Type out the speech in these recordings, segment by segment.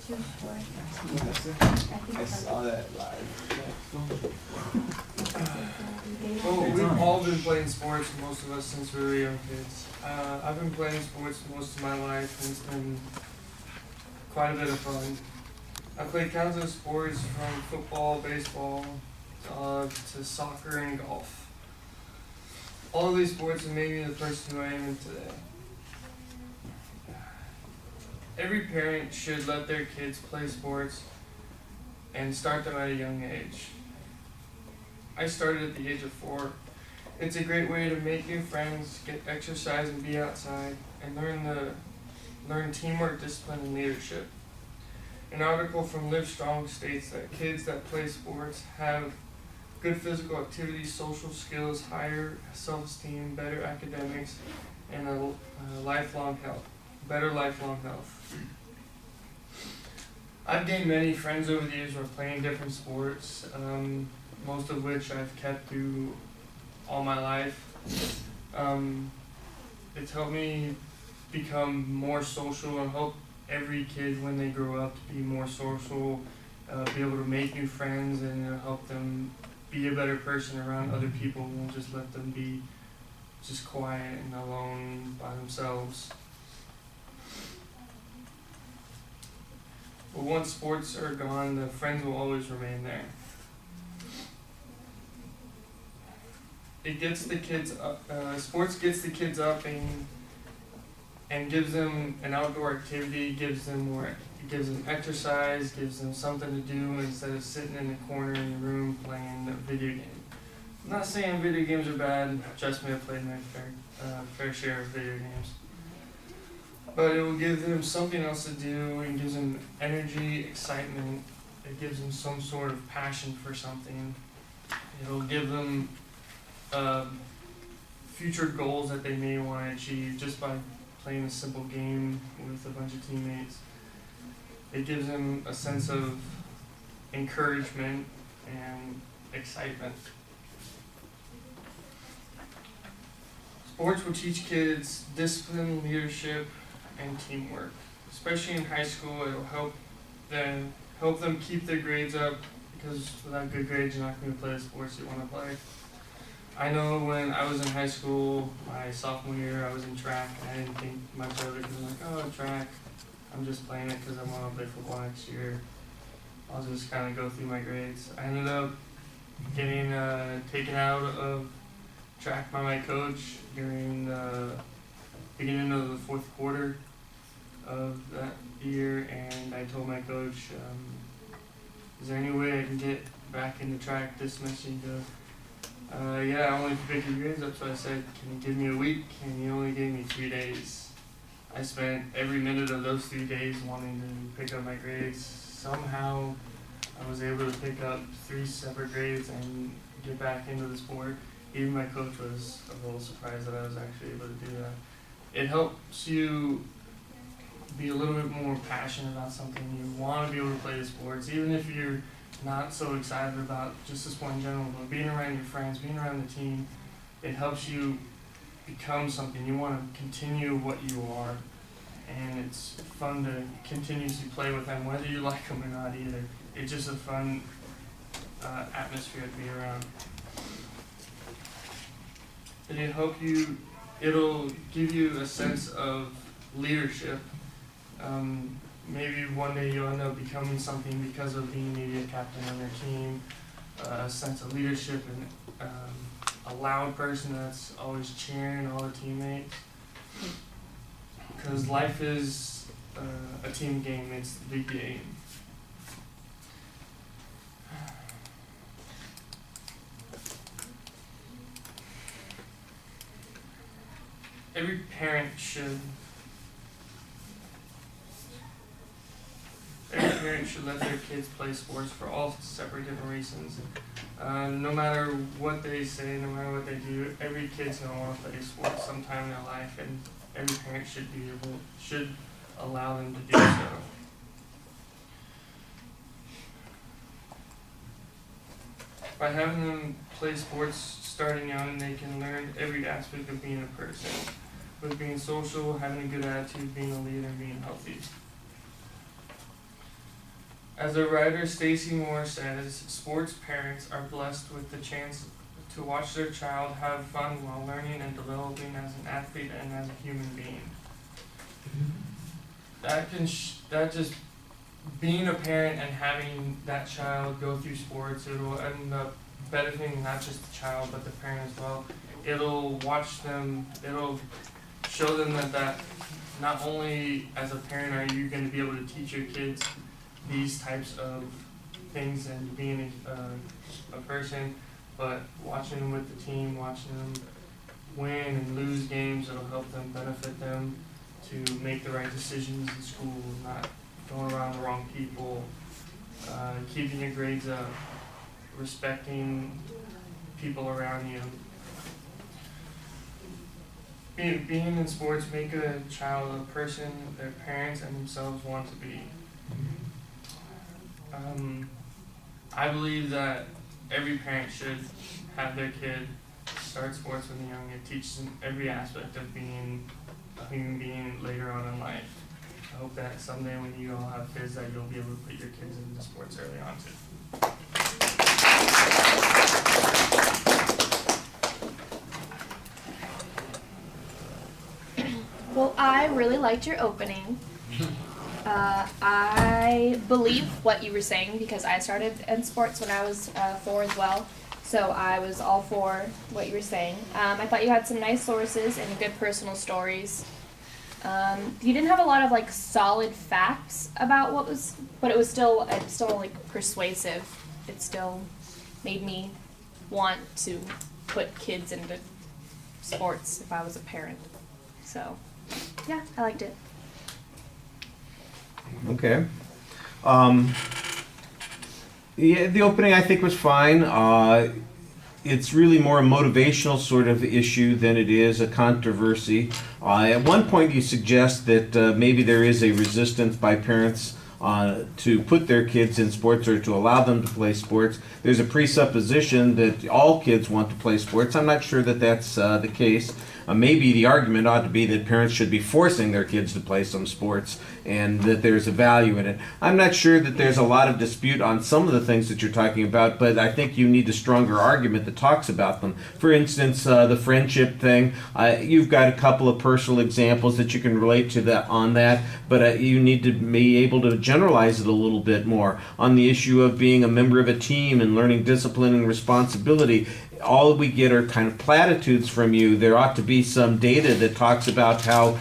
too short. I saw that live. Well, we've all been playing sports, most of us, since we were young kids. I've been playing sports most of my life, and it's been quite a bit of fun. I played countless sports, from football, baseball, to soccer and golf. All of these sports have made me the person who I am today. Every parent should let their kids play sports and start them at a young age. I started at the age of 4. It's a great way to make new friends, get exercise and be outside, and learn teamwork, discipline, and leadership. An article from Live Strong states that kids that play sports have good physical activity, social skills, higher self-esteem, better academics, and better lifelong health. I've gained many friends over the years who are playing different sports, most of which I've kept through all my life. It's helped me become more social and help every kid when they grow up to be more social, be able to make new friends, and help them be a better person around other people. Won't just let them be just quiet and alone by themselves. But once sports are gone, the friends will always remain there. It gets the kids up. Sports gets the kids up and gives them an outdoor activity, gives them exercise, gives them something to do instead of sitting in the corner in the room playing a video game. I'm not saying video games are bad. Trust me, I've played my fair share of video games. But it will give them something else to do, and gives them energy, excitement. It gives them some sort of passion for something. It'll give them future goals that they may want to achieve just by playing a simple game with a bunch of teammates. It gives them a sense of encouragement and excitement. Sports will teach kids discipline, leadership, and teamwork. Especially in high school, it'll help them keep their grades up, because without good grades, you're not going to play the sports you want to play. I know when I was in high school, my sophomore year, I was in track, and I didn't think much of it, because I'm like, oh, track, I'm just playing it because I want to play football next year. I'll just kind of go through my grades. I ended up getting taken out of track by my coach during the beginning of the fourth quarter of that year, and I told my coach, is there any way I can get back into track this semester? He goes, yeah, I only pick your grades up. So I said, can you give me a week? And he only gave me 3 days. I spent every minute of those 3 days wanting to pick up my grades. Somehow I was able to pick up 3 separate grades and get back into the sport. Even my coach was a little surprised that I was actually able to do that. It helps you be a little bit more passionate about something. You want to be able to play the sports, even if you're not so excited about just the sport in general, but being around your friends, being around the team, it helps you become something. You want to continue what you are, and it's fun to continuously play with them, whether you like them or not either. It's just a fun atmosphere to be around. And it'll give you a sense of leadership. Maybe one day you'll end up becoming something because of being maybe a captain on your team, a sense of leadership, and a loud person that's always cheering all the teammates. Because life is a team game, it's the big game. Every parent should let their kids play sports for all separate different reasons. No matter what they say, no matter what they do, every kid's gonna want to play sports sometime in their life, and every parent should allow them to do so. By having them play sports starting young, they can learn every aspect of being a person, with being social, having a good attitude, being a leader, and being healthy. As the writer Stacey Moore says, sports parents are blessed with the chance to watch their child have fun while learning and developing as an athlete and as a human being. That just being a parent and having that child go through sports, it will end up benefiting not just the child but the parent as well. It'll show them that not only as a parent are you going to be able to teach your kids these types of things and being a person, but watching them with the team, watching them win and lose games, it'll help them, benefit them to make the right decisions in school, not going around the wrong people, keeping your grades up, respecting people around you. Being in sports make a child a person their parents and themselves want to be. I believe that every parent should have their kid start sports when they're young. It teaches them every aspect of being a human being later on in life. I hope that someday when you all have kids that you'll be able to put your kids into sports early on too. Well, I really liked your opening. I believe what you were saying because I started in sports when I was 4 as well. So I was all for what you were saying. I thought you had some nice sources and good personal stories. You didn't have a lot of like solid facts about what was, but it's still like persuasive. It still made me want to put kids into sports if I was a parent. So, yeah, I liked it. Okay. Yeah, the opening I think was fine. It's really more a motivational sort of issue than it is a controversy. At one point you suggest that maybe there is a resistance by parents to put their kids in sports or to allow them to play sports. There's a presupposition that all kids want to play sports. I'm not sure that that's the case. Maybe the argument ought to be that parents should be forcing their kids to play some sports and that there's a value in it. I'm not sure that there's a lot of dispute on some of the things that you're talking about, but I think you need a stronger argument that talks about them. For instance, the friendship thing, you've got a couple of personal examples that you can relate to that on that, but you need to be able to generalize it a little bit more. On the issue of being a member of a team and learning discipline and responsibility, all we get are kind of platitudes from you. There ought to be some data that talks about how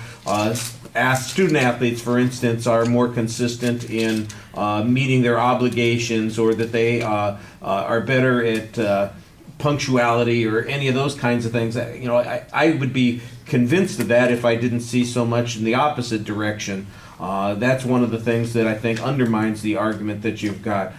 student athletes, for instance, are more consistent in meeting their obligations, or that they are better at punctuality or any of those kinds of things. You know, I would be convinced of that if I didn't see so much in the opposite direction. That's one of the things that I think undermines the argument that you've got.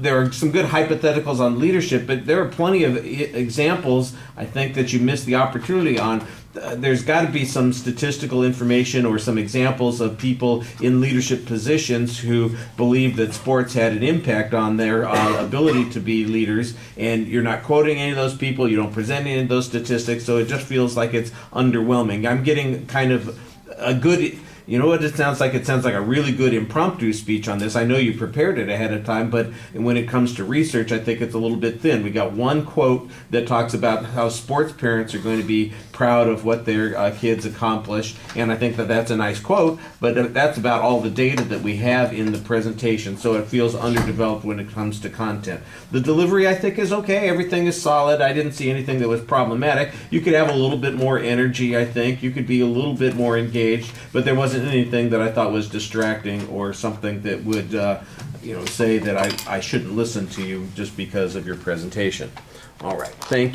There are some good hypotheticals on leadership, but there are plenty of examples, I think, that you missed the opportunity on. There's got to be some statistical information or some examples of people in leadership positions who believe that sports had an impact on their ability to be leaders, and you're not quoting any of those people, you don't present any of those statistics, so it just feels like it's underwhelming. I'm getting kind of a good... You know what it sounds like? It sounds like a really good impromptu speech on this. I know you prepared it ahead of time, but when it comes to research, I think it's a little bit thin. We got one quote that talks about how sports parents are going to be proud of what their kids accomplish, and I think that that's a nice quote, but that's about all the data that we have in the presentation, so it feels underdeveloped when it comes to content. The delivery, I think, is okay. Everything is solid. I didn't see anything that was problematic. You could have a little bit more energy, I think. You could be a little bit more engaged, but there wasn't anything that I thought was distracting or something that would say that I shouldn't listen to you just because of your presentation. All right, thank you.